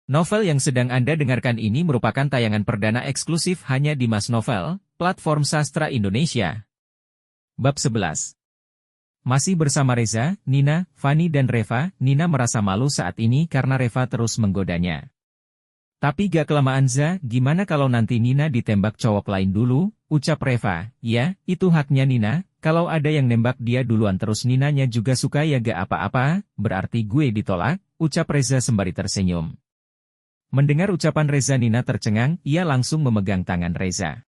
Novel yang sedang Anda dengarkan ini merupakan tayangan perdana eksklusif hanya di Mas Novel, platform sastra Indonesia. Bab 11. Masih bersama Reza, Nina, Fani dan Reva. Nina merasa malu saat ini karena Reva terus menggodanya. Tapi gak kelamaan Za, gimana kalau nanti Nina ditembak cowok lain dulu, ucap Reva. Ya, itu haknya Nina, kalau ada yang nembak dia duluan terus Ninanya juga suka ya gak apa-apa, berarti gue ditolak, ucap Reza sembari tersenyum. Mendengar ucapan Reza, Nina tercengang, ia langsung memegang tangan Reza.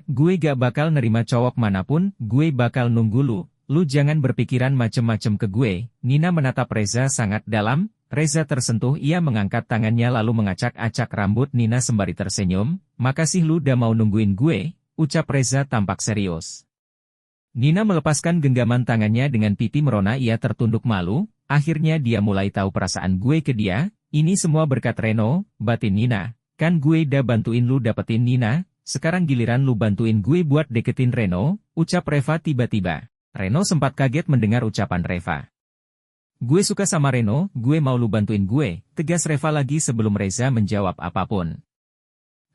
Gue gak bakal nerima cowok manapun, gue bakal nunggu lu jangan berpikiran macem-macem ke gue. Nina menatap Reza sangat dalam, Reza tersentuh, ia mengangkat tangannya lalu mengacak-acak rambut Nina sembari tersenyum. Makasih lu udah mau nungguin gue, ucap Reza tampak serius. Nina melepaskan genggaman tangannya dengan pipi merona, ia tertunduk malu, akhirnya dia mulai tahu perasaan gue ke dia. Ini semua berkat Reno, batin Nina. Kan gue udah bantuin lu dapetin Nina, sekarang giliran lu bantuin gue buat deketin Reno, ucap Reva tiba-tiba. Reno sempat kaget mendengar ucapan Reva. Gue suka sama Reno, gue mau lu bantuin gue, tegas Reva lagi sebelum Reza menjawab apapun.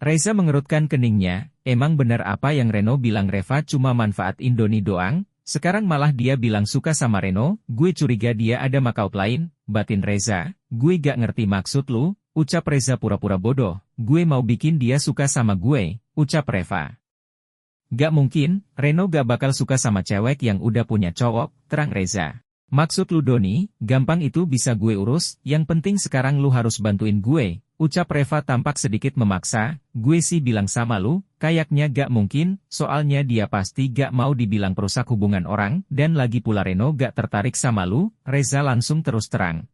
Reza mengerutkan keningnya, emang benar apa yang Reno bilang Reva cuma manfaatin Doni doang? Sekarang malah dia bilang suka sama Reno, gue curiga dia ada maksud lain, batin Reza. Gue gak ngerti maksud lu, ucap Reza pura-pura bodoh. Gue mau bikin dia suka sama gue, ucap Reva. Gak mungkin, Reno gak bakal suka sama cewek yang udah punya cowok, terang Reza. Maksud lu Doni, gampang itu bisa gue urus, yang penting sekarang lu harus bantuin gue, ucap Reva tampak sedikit memaksa. Gue sih bilang sama lu, kayaknya gak mungkin, soalnya dia pasti gak mau dibilang perusak hubungan orang, dan lagi pula Reno gak tertarik sama lu. Reza langsung terus terang.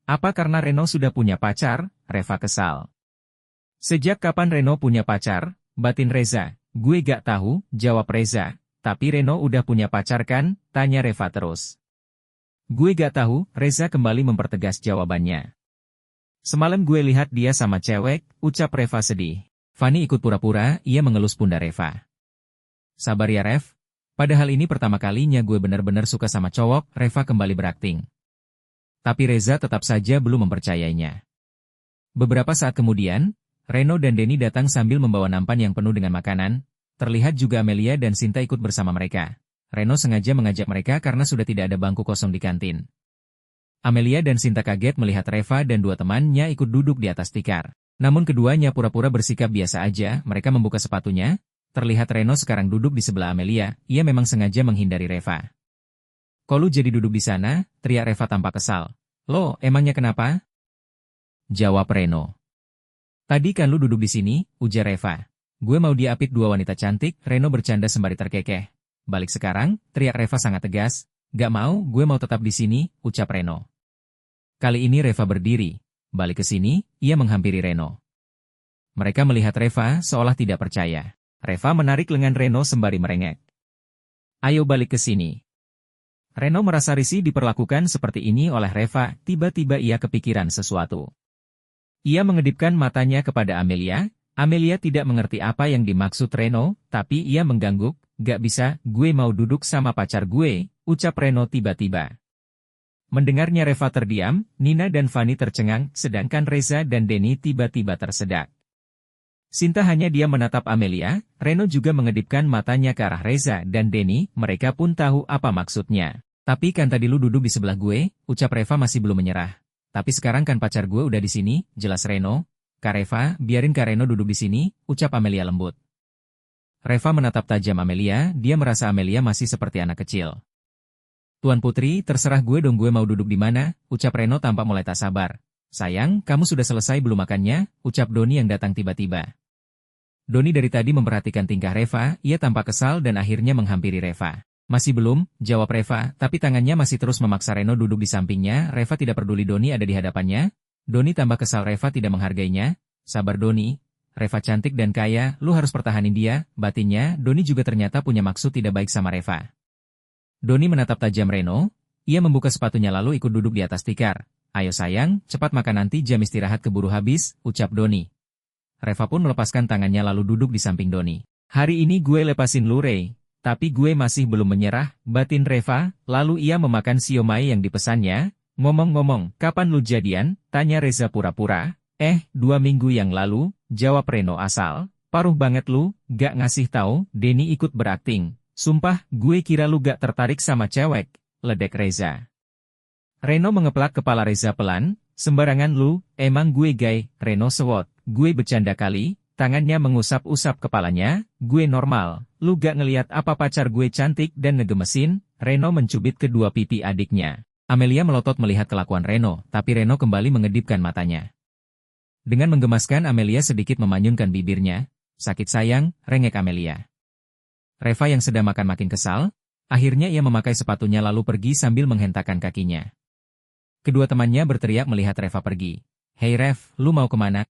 Apa karena Reno sudah punya pacar? Reva kesal. Sejak kapan Reno punya pacar? Batin Reza. Gue gak tahu, jawab Reza. Tapi Reno udah punya pacar kan? Tanya Reva terus. Gue gak tahu, Reza kembali mempertegas jawabannya. Semalam gue lihat dia sama cewek, ucap Reva sedih. Fani ikut pura-pura, ia mengelus pundak Reva. Sabar ya Rev. Padahal ini pertama kalinya gue benar-benar suka sama cowok, Reva kembali berakting. Tapi Reza tetap saja belum mempercayainya. Beberapa saat kemudian, Reno dan Denny datang sambil membawa nampan yang penuh dengan makanan. Terlihat juga Amelia dan Sinta ikut bersama mereka. Reno sengaja mengajak mereka karena sudah tidak ada bangku kosong di kantin. Amelia dan Sinta kaget melihat Reva dan dua temannya ikut duduk di atas tikar. Namun keduanya pura-pura bersikap biasa aja, mereka membuka sepatunya. Terlihat Reno sekarang duduk di sebelah Amelia, ia memang sengaja menghindari Reva. Kok lu jadi duduk di sana? Teriak Reva tampak kesal. Lo, emangnya kenapa? Jawab Reno. Tadi kan lu duduk di sini, ujar Reva. Gue mau diapit dua wanita cantik, Reno bercanda sembari terkekeh. Balik sekarang, teriak Reva sangat tegas. Gak mau, gue mau tetap di sini, ucap Reno. Kali ini Reva berdiri. Balik ke sini, ia menghampiri Reno. Mereka melihat Reva seolah tidak percaya. Reva menarik lengan Reno sembari merengek. Ayo balik ke sini. Reno merasa risih diperlakukan seperti ini oleh Reva, tiba-tiba ia kepikiran sesuatu. Ia mengedipkan matanya kepada Amelia. Amelia tidak mengerti apa yang dimaksud Reno, tapi ia mengangguk. Gak bisa, gue mau duduk sama pacar gue, ucap Reno tiba-tiba. Mendengarnya Reva terdiam, Nina dan Fani tercengang, sedangkan Reza dan Denny tiba-tiba tersedak. Sinta hanya diam menatap Amelia, Reno juga mengedipkan matanya ke arah Reza dan Denny, mereka pun tahu apa maksudnya. Tapi kan tadi lu duduk di sebelah gue, ucap Reva masih belum menyerah. Tapi sekarang kan pacar gue udah di sini, jelas Reno. Kak Reva, biarin Kak Reno duduk di sini, ucap Amelia lembut. Reva menatap tajam Amelia, dia merasa Amelia masih seperti anak kecil. Tuan Putri, terserah gue dong gue mau duduk di mana, ucap Reno tampak mulai tak sabar. Sayang, kamu sudah selesai belum makannya, ucap Doni yang datang tiba-tiba. Doni dari tadi memperhatikan tingkah Reva, ia tampak kesal dan akhirnya menghampiri Reva. Masih belum, jawab Reva, tapi tangannya masih terus memaksa Reno duduk di sampingnya. Reva tidak peduli Doni ada di hadapannya. Doni tambah kesal Reva tidak menghargainya. Sabar Doni, Reva cantik dan kaya, lu harus pertahanin dia, batinnya. Doni juga ternyata punya maksud tidak baik sama Reva. Doni menatap tajam Reno, ia membuka sepatunya lalu ikut duduk di atas tikar. Ayo sayang, cepat makan nanti jam istirahat keburu habis, ucap Doni. Reva pun melepaskan tangannya lalu duduk di samping Doni. Hari ini gue lepasin lu Rey, tapi gue masih belum menyerah, batin Reva, lalu ia memakan siomay yang dipesannya. Ngomong-ngomong, kapan lu jadian? Tanya Reza pura-pura. 2 minggu yang lalu, jawab Reno asal. Paruh banget lu, gak ngasih tahu. Denny ikut berakting. Sumpah, gue kira lu gak tertarik sama cewek, ledek Reza. Reno mengeplak kepala Reza pelan. Sembarangan lu, emang gue gay, Reno sewot. Gue bercanda kali, tangannya mengusap-usap kepalanya. Gue normal, lu gak ngeliat apa pacar gue cantik dan ngegemesin. Reno mencubit kedua pipi adiknya. Amelia melotot melihat kelakuan Reno, tapi Reno kembali mengedipkan matanya. Dengan menggemaskan Amelia sedikit memanyunkan bibirnya. Sakit sayang, rengek Amelia. Reva yang sedang makan makin kesal, akhirnya ia memakai sepatunya lalu pergi sambil menghentakkan kakinya. Kedua temannya berteriak melihat Reva pergi. Hei Rev, lu mau kemana?